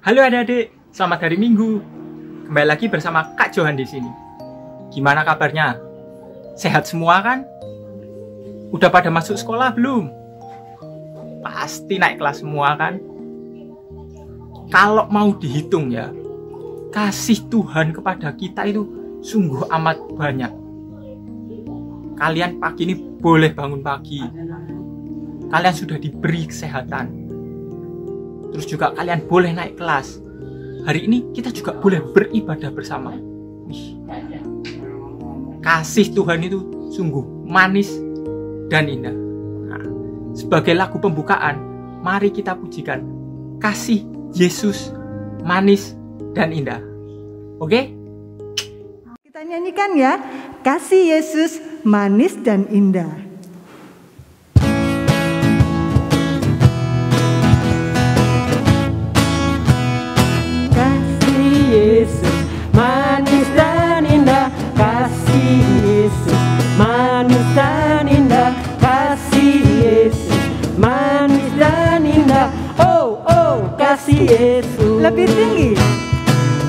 Halo adik-adik, selamat hari Minggu. Kembali lagi bersama Kak Johan di sini. Gimana kabarnya? Sehat semua kan? Udah pada masuk sekolah belum? Pasti naik kelas semua kan? Kalau mau dihitung ya, kasih Tuhan kepada kita itu sungguh amat banyak. Kalian pagi ini boleh bangun pagi. Kalian sudah diberi kesehatan. Terus juga kalian boleh naik kelas. Hari ini kita juga boleh beribadah bersama. Kasih Tuhan itu sungguh manis dan indah. Nah, sebagai lagu pembukaan, mari kita pujikan kasih Yesus manis dan indah. Oke? Kita nyanyikan ya, kasih Yesus manis dan indah. Yesus manis dan indah, kasih Yesus manis dan indah, kasih Yesus manis dan indah. Oh oh, kasih Yesus Lebih tinggi,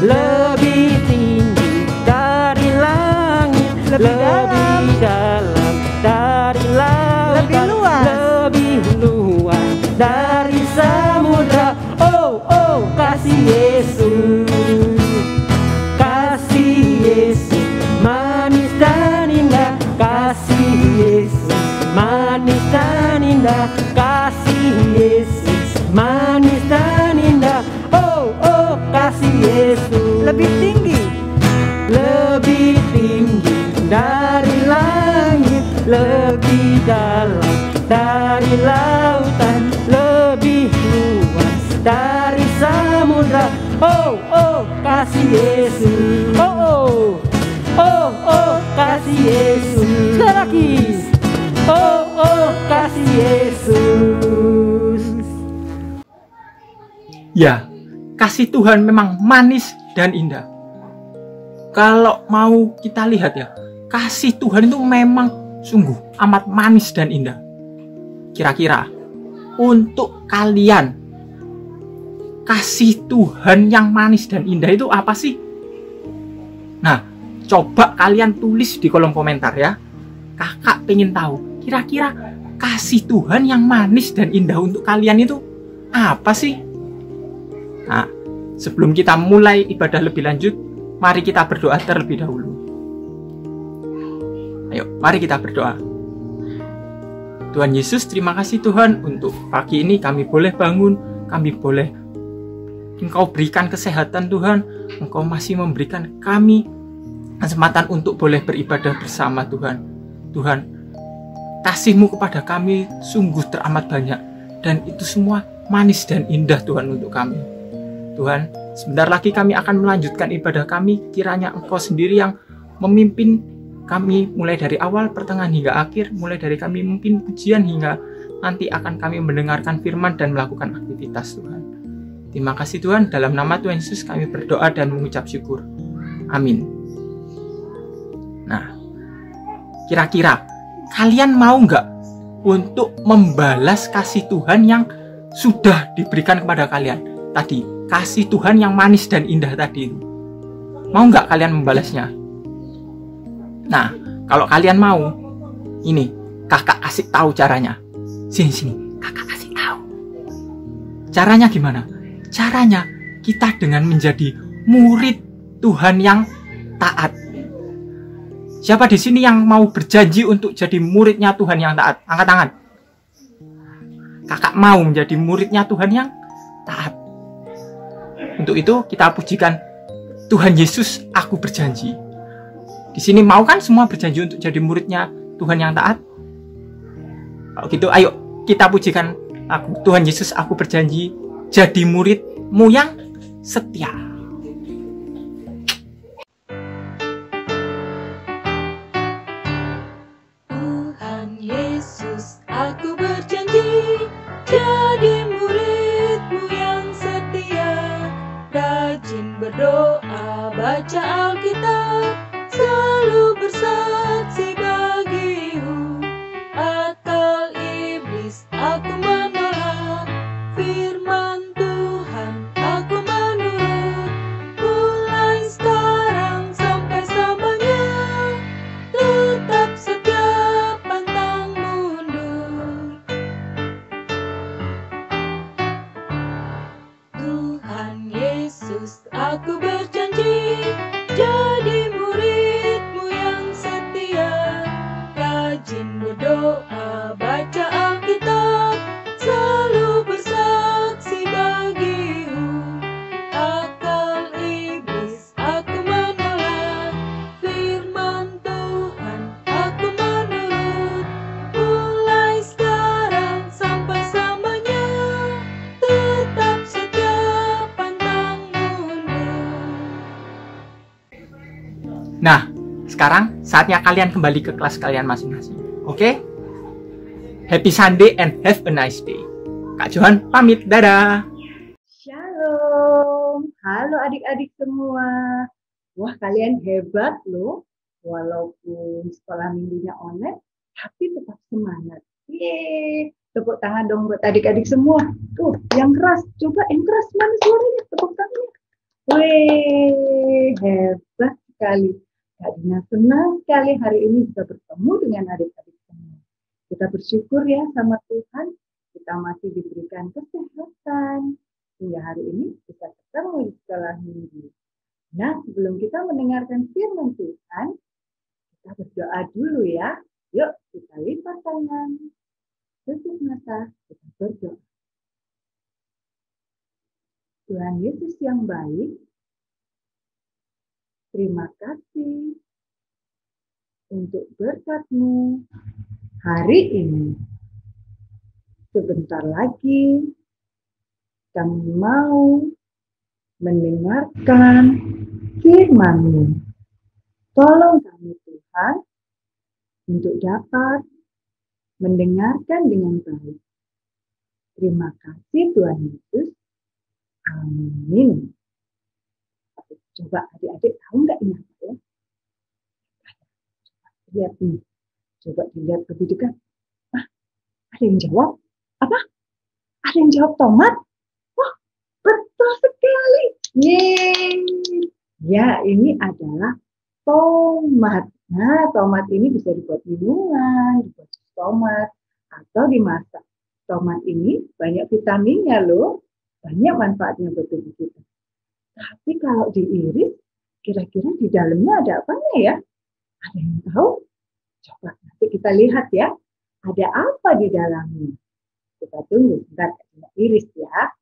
lebih tinggi dari langit, lebih dalam dari lautan, lebih luas, lebih luas dari samudra. Oh oh, kasih Yesus, kasih Yesus manis dan indah, kasih Yesus manis dan indah, kasih Yesus manis dan indah. Oh oh, kasih Yesus lebih tinggi, lebih tinggi dari langit, lebih dalam dari lautan, lebih luas dari samudra. Oh oh, kasih Yesus. Oh oh, oh oh, kasih Yesus. Sekali lagi. Oh oh, kasih Yesus. Ya, kasih Tuhan memang manis dan indah. Kalau mau kita lihat ya, kasih Tuhan itu memang sungguh amat manis dan indah. Kira-kira untuk kalian, kasih Tuhan yang manis dan indah itu apa sih? Nah, coba kalian tulis di kolom komentar ya. Kakak pengen tahu, kira-kira kasih Tuhan yang manis dan indah untuk kalian itu apa sih? Nah, sebelum kita mulai ibadah lebih lanjut, mari kita berdoa terlebih dahulu. Ayo, mari kita berdoa. Tuhan Yesus, terima kasih Tuhan untuk pagi ini kami boleh bangun, kami boleh Engkau berikan kesehatan Tuhan, Engkau masih memberikan kami kesempatan untuk boleh beribadah bersama Tuhan. Tuhan, kasih-Mu kepada kami sungguh teramat banyak, dan itu semua manis dan indah Tuhan untuk kami. Tuhan, sebentar lagi kami akan melanjutkan ibadah kami, kiranya Engkau sendiri yang memimpin kami mulai dari awal, pertengahan hingga akhir, mulai dari kami memimpin pujian hingga nanti akan kami mendengarkan firman dan melakukan aktivitas Tuhan. Terima kasih Tuhan, dalam nama Tuhan Yesus kami berdoa dan mengucap syukur. Amin. Nah, kira-kira kalian mau nggak untuk membalas kasih Tuhan yang sudah diberikan kepada kalian? Tadi, kasih Tuhan yang manis dan indah tadi. Mau nggak kalian membalasnya? Nah, kalau kalian mau, ini kakak kasih tahu caranya. Sini, kakak kasih tahu. Caranya gimana? Caranya kita dengan menjadi murid Tuhan yang taat. Siapa di sini yang mau berjanji untuk jadi muridnya Tuhan yang taat? Angkat tangan. Kakak mau menjadi muridnya Tuhan yang taat. Untuk itu kita pujikan Tuhan Yesus, aku berjanji. Di sini mau kan semua berjanji untuk jadi muridnya Tuhan yang taat? Kalau gitu ayo kita pujikan lagu Tuhan Yesus, aku berjanji jadi muridmu yang setia. Tuhan Yesus, aku berjanji jadi muridmu yang setia, rajin berdoa, baca Alkitab, selalu bersaksi bagimu. Akal iblis aku menolak, firman Tuhan aku menolak. Sekarang saatnya kalian kembali ke kelas kalian masing-masing. Oke? Happy Sunday and have a nice day. Kak Johan pamit, dadah. Shalom. Halo adik-adik semua. Wah, kalian hebat loh. Walaupun sekolah minggunya online, tapi tetap semangat. Yeay. Tepuk tangan dong buat adik-adik semua. Tuh, yang keras. Coba yang keras. Mana suaranya? Tepuk tangannya. Wih, hebat sekali. Kak Dina senang sekali hari ini bisa bertemu dengan adik-adik semua. Kita bersyukur ya sama Tuhan. Kita masih diberikan kesehatan. Hingga hari ini bisa ketemu di sekolah minggu. Nah, sebelum kita mendengarkan firman Tuhan, kita berdoa dulu ya. Yuk, kita lipat tangan. Tutup mata, kita berdoa. Tuhan Yesus yang baik, terima kasih untuk berkat-Mu hari ini. Sebentar lagi kami mau mendengarkan firman-Mu. Tolong kami Tuhan untuk dapat mendengarkan dengan baik. Terima kasih Tuhan Yesus. Amin. Coba adik-adik tahu nggak ini apa ya? Coba lihat nih. Coba dilihat lebih dekat. Ada yang jawab? Apa? Ada yang jawab tomat? Wah, betul sekali. Yeay. Ya, ini adalah tomat. Nah, tomat ini bisa dibuat minuman, dibuat tomat, atau dimasak. Tomat ini banyak vitaminnya loh. Banyak manfaatnya buat tubuh kita. Tapi kalau diiris, kira-kira di dalamnya ada apanya ya? Ada yang tahu? Coba nanti kita lihat ya. Ada apa di dalamnya? Kita tunggu, sebentar kita iris ya.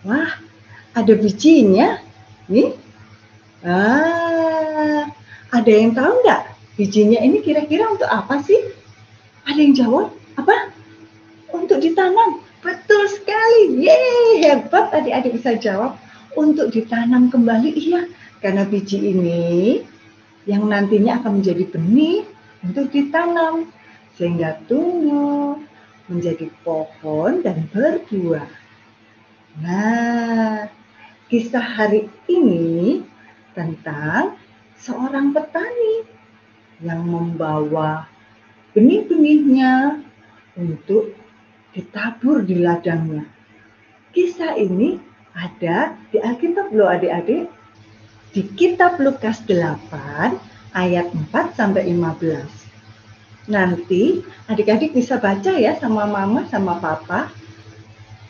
Wah, ada bijinya. Nih. Ada yang tahu nggak? Bijinya ini kira-kira untuk apa sih? Ada yang jawab? Apa? Untuk ditanam. Betul sekali. Yeay, hebat adik-adik bisa jawab. Untuk ditanam kembali, iya. Karena biji ini yang nantinya akan menjadi benih untuk ditanam. Sehingga tumbuh, menjadi pohon dan berbuah. Nah, kisah hari ini tentang seorang petani yang membawa benih-benihnya untuk ditabur di ladangnya. Kisah ini ada di Alkitab loh adik-adik. Di kitab Lukas 8 ayat 4 sampai 15. Nanti adik-adik bisa baca ya sama mama sama papa.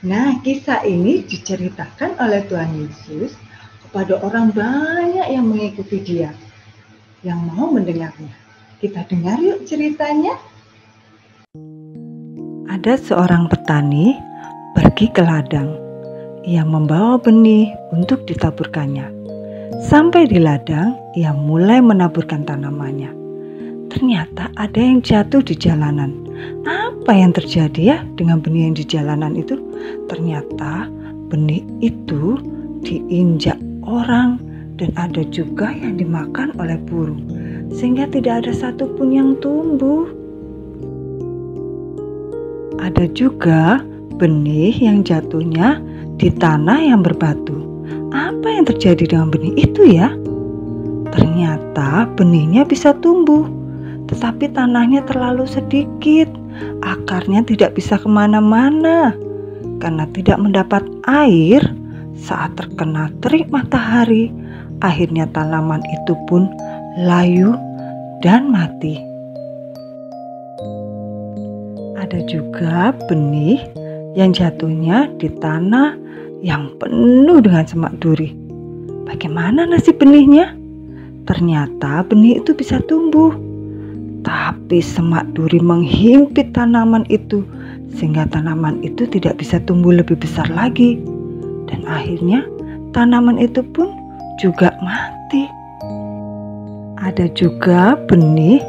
Nah, kisah ini diceritakan oleh Tuhan Yesus kepada orang banyak yang mengikuti Dia, yang mau mendengarnya. Kita dengar yuk ceritanya. Ada seorang petani pergi ke ladang. Ia membawa benih untuk ditaburkannya. Sampai di ladang, ia mulai menaburkan tanamannya. Ternyata ada yang jatuh di jalanan. Apa yang terjadi ya dengan benih yang di jalanan itu? Ternyata benih itu diinjak orang dan ada juga yang dimakan oleh burung. Sehingga tidak ada satupun yang tumbuh. Ada juga benih yang jatuhnya di tanah yang berbatu. Apa yang terjadi dengan benih itu ya? Ternyata benihnya bisa tumbuh, tetapi tanahnya terlalu sedikit. Akarnya tidak bisa kemana-mana karena tidak mendapat air. Saat terkena terik matahari, akhirnya tanaman itu pun layu dan mati. Ada juga benih yang jatuhnya di tanah yang penuh dengan semak duri. Bagaimana nasib benihnya? Ternyata benih itu bisa tumbuh, tapi semak duri menghimpit tanaman itu sehingga tanaman itu tidak bisa tumbuh lebih besar lagi. Dan akhirnya tanaman itu pun juga mati. Ada juga benih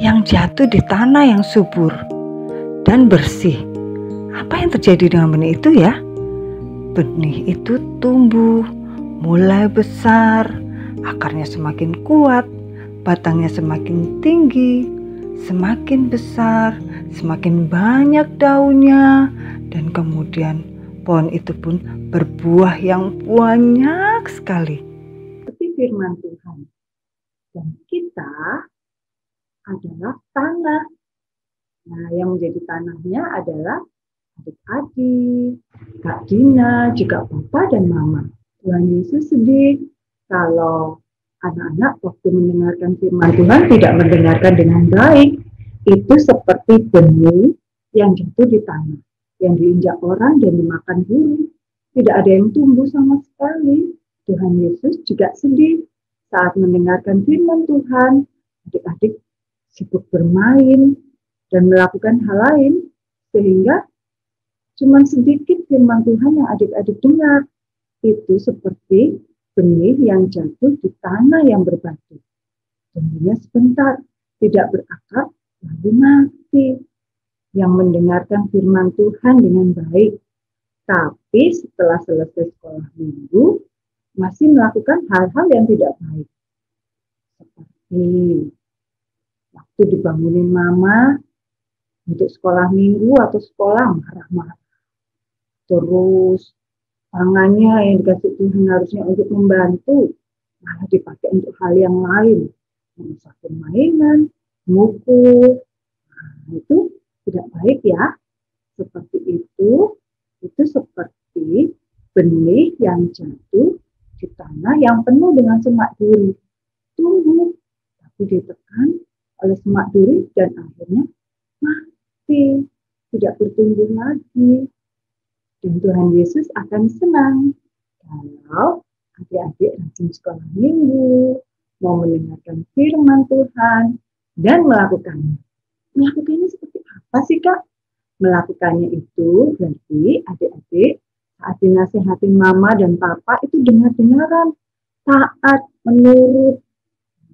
yang jatuh di tanah yang subur dan bersih. Apa yang terjadi dengan benih itu ya? Benih itu tumbuh, mulai besar, akarnya semakin kuat, batangnya semakin tinggi, semakin besar, semakin banyak daunnya, dan kemudian pohon itu pun berbuah yang banyak sekali. Seperti firman Tuhan. Dan kita adalah tanah. Nah, yang menjadi tanahnya adalah adik-adik, Kak Dina, juga Papa dan Mama. Tuhan Yesus sedih kalau anak-anak waktu mendengarkan firman Tuhan tidak mendengarkan dengan baik. Itu seperti benih yang jatuh di tanah, yang diinjak orang dan dimakan burung. Tidak ada yang tumbuh sama sekali. Tuhan Yesus juga sedih saat mendengarkan firman Tuhan. Adik-adik sibuk bermain dan melakukan hal lain, sehingga cuma sedikit firman Tuhan yang adik-adik dengar. Itu seperti benih yang jatuh di tanah yang berbatu. Tumbuhnya sebentar, tidak berakar, lalu mati. Yang mendengarkan firman Tuhan dengan baik, tapi setelah selesai sekolah minggu, masih melakukan hal-hal yang tidak baik. Seperti waktu dibangunin mama untuk sekolah minggu atau sekolah, marah-marah. Terus tangannya yang dikasih Tuhan harusnya untuk membantu, malah dipakai untuk hal yang lain. Merusakin mainan, mukul. Nah, itu tidak baik ya. Seperti itu seperti benih yang jatuh di tanah yang penuh dengan semak duri. Tumbuh, tapi ditekan oleh semak duri dan akhirnya mati. Tidak bertumbuh lagi. Dan Tuhan Yesus akan senang kalau adik-adik rajin sekolah minggu, mau mendengarkan firman Tuhan, dan melakukannya. Melakukannya seperti apa sih, Kak? Melakukannya itu berarti adik-adik saat dinasihatin mama dan papa itu dengar-dengaran, taat, menurut.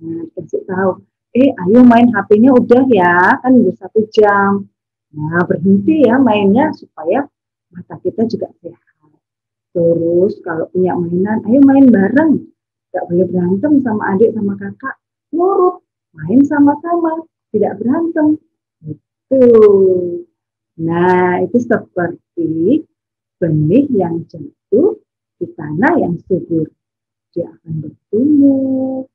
Nah, kasih tahu, ayo main HP-nya udah ya, kan udah 1 jam. Nah, berhenti ya mainnya supaya mata kita juga sehat. Terus kalau punya mainan, ayo main bareng. Gak boleh berantem sama adik sama kakak. Nurut, main sama-sama, tidak berantem. Itu. Nah, itu seperti benih yang jatuh di tanah yang subur. Dia akan bertumbuh,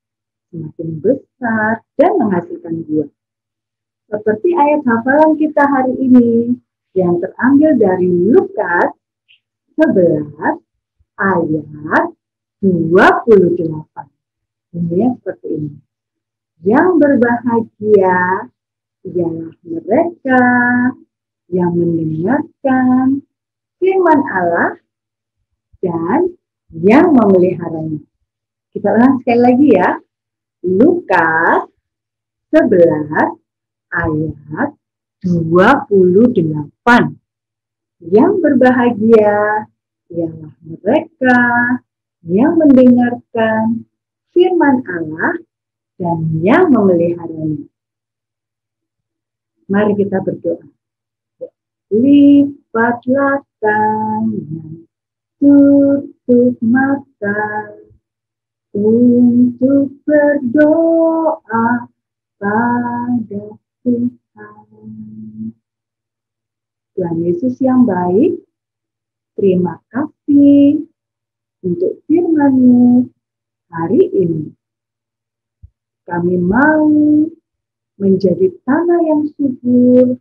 semakin besar, dan menghasilkan buah. Seperti ayat hafalan kita hari ini, yang terambil dari Lukas 11 ayat 28. Ini seperti ini. Yang berbahagia ialah mereka yang mendengarkan firman Allah dan yang memeliharanya. Kita ulang sekali lagi ya. Lukas 11 ayat 28. Yang berbahagia ialah mereka yang mendengarkan firman Allah dan yang memeliharanya. Mari kita berdoa. Lipatlah tangan, tutup mata untuk berdoa pada Tuhan. Tuhan Yesus yang baik, terima kasih untuk firman-Mu hari ini. Kami mau menjadi tanah yang subur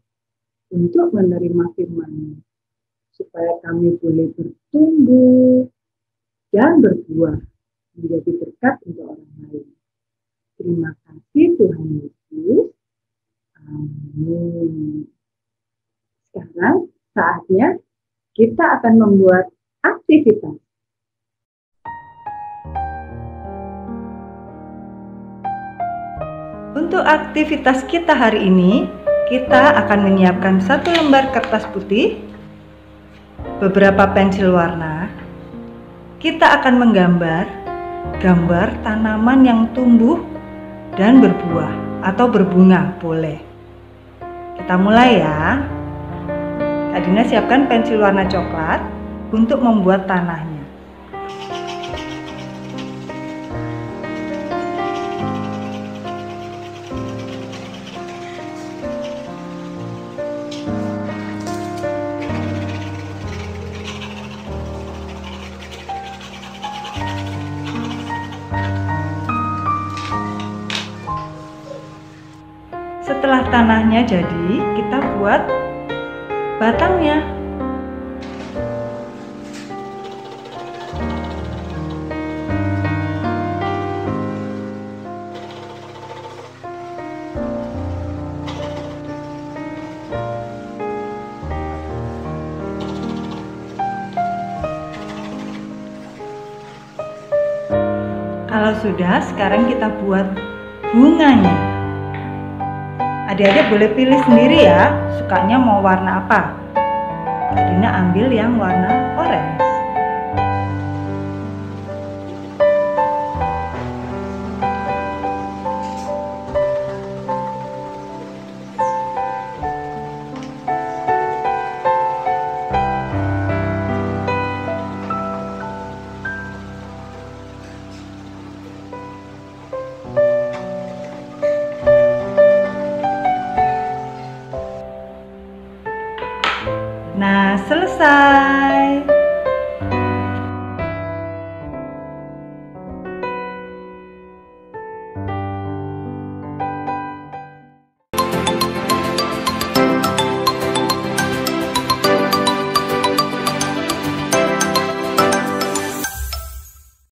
untuk menerima firman-Mu, supaya kami boleh bertumbuh dan berbuah menjadi berkat untuk orang lain. Terima kasih Tuhan Yesus. Amin. Sekarang saatnya kita akan membuat aktivitas. Untuk aktivitas kita hari ini, kita akan menyiapkan 1 lembar kertas putih, beberapa pensil warna. Kita akan menggambar gambar tanaman yang tumbuh dan berbuah atau berbunga, boleh. Kita mulai ya. Kak Dina siapkan pensil warna coklat untuk membuat tanahnya. tanahnya jadi, kita buat batangnya. Kalau sudah, sekarang kita buat bunganya. Adik-adik boleh pilih sendiri ya, sukanya mau warna apa. Kak Dina ambil yang warna orange. Nah, selesai.